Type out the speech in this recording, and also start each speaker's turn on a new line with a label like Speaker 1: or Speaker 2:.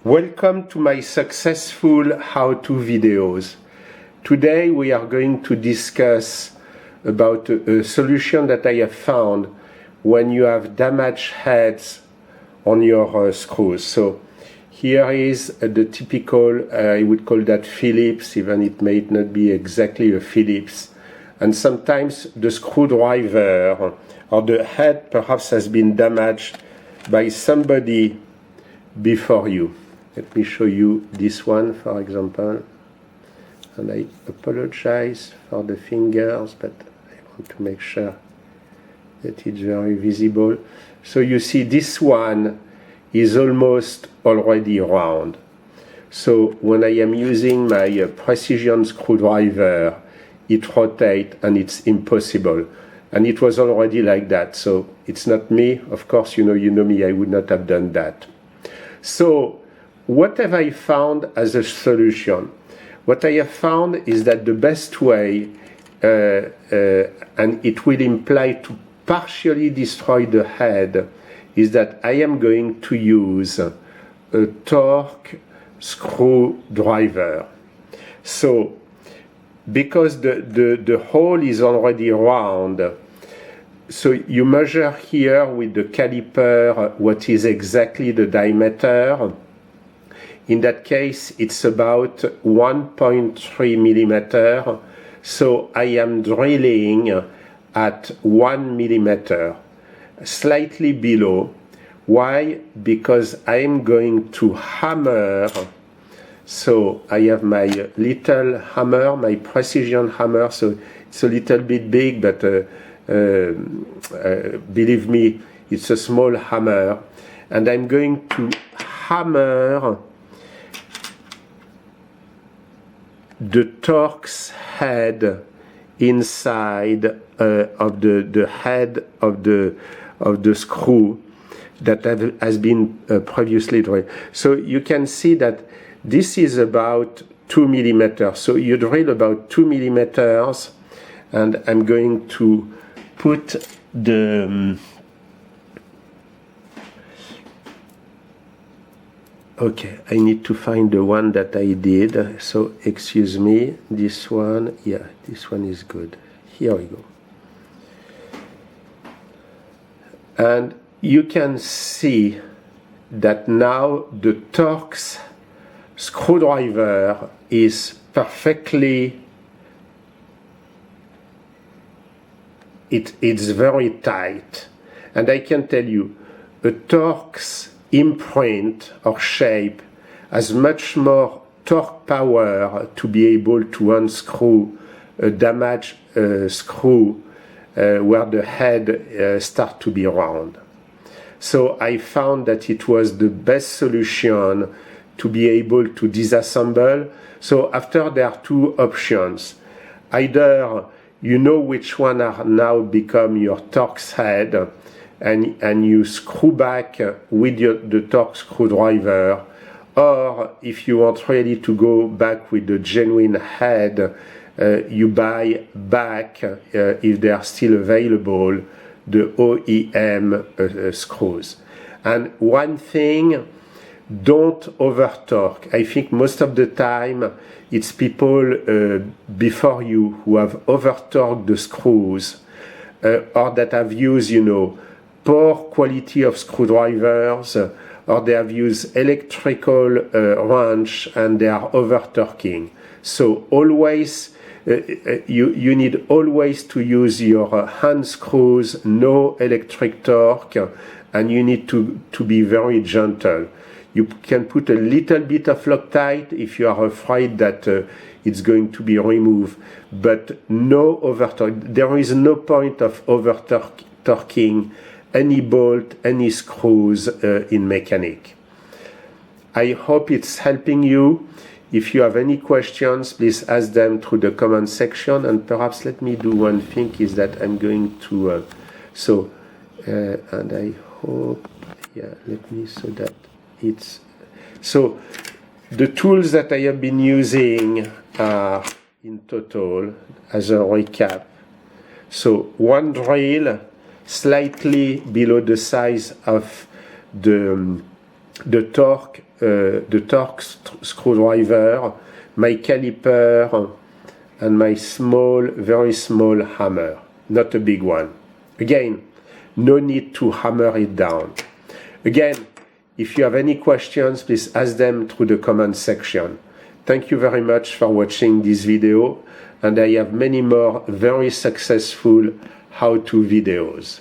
Speaker 1: Welcome to my successful how-to videos. Today we are going to discuss about a solution that I have found when you have damaged heads on your screws. So here is the typical, I would call that Phillips, even it may not be exactly a Phillips. And sometimes the screwdriver or the head perhaps has been damaged by somebody before you. Let me show you this one, for example. And I apologize for the fingers, but I want to make sure that it's very visible. So you see this one is almost already round. So when I am using my precision screwdriver, it rotates and it's impossible. And it was already like that. So it's not me. Of course, you know me, I would not have done that. So what have I found as a solution? What I have found is that the best way, and it will imply to partially destroy the head, is that I am going to use a Torx screwdriver. So, because the hole is already round, so you measure here with the caliper what is exactly the diameter. In that case, it's about 1.3 millimeter. So I am drilling at 1 millimeter, slightly below. Why? Because I am going to hammer. So I have my little hammer, my precision hammer. So it's a little bit big, but believe me, it's a small hammer. And I'm going to hammer the Torx head inside of the head of the screw that has been previously drilled. So you can see that this is about 2 millimeters. So you drill about 2 millimeters, and I'm going to put the okay, I need to find the one that I did, so excuse me, this one, yeah, this one is good. Here we go. And you can see that now the Torx screwdriver is perfectly, it's very tight. And I can tell you, a Torx imprint or shape has much more torque power to be able to unscrew a damaged screw where the head starts to be round. So I found that it was the best solution to be able to disassemble. So after there are two options. Either you know which one are now become your Torx head, and you screw back with the Torx screwdriver, or if you want really to go back with the genuine head, you buy back, if they are still available, the OEM screws. And one thing, don't over torque. I think most of the time it's people before you who have over torqued the screws, or that have used, poor quality of screwdrivers, or they have used electrical wrench and they are over torquing. So always, you need always to use your hand screws, no electric torque, and you need to be very gentle. You can put a little bit of Loctite if you are afraid that it's going to be removed, but no over torque. There is no point of over torquing any bolt, any screws in mechanic. I hope it's helping you. If you have any questions, please ask them through the comment section. And perhaps let me do one thing, is that I'm going to, and I hope, yeah, let me, so that it's, so the tools that I have been using are in total, as a recap. So one drill, slightly below the size of the the Torx screwdriver, my caliper, and my small, very small hammer, not a big one. Again, no need to hammer it down. Again, if you have any questions, please ask them through the comment section. Thank you very much for watching this video, and I have many more very successful how-to videos.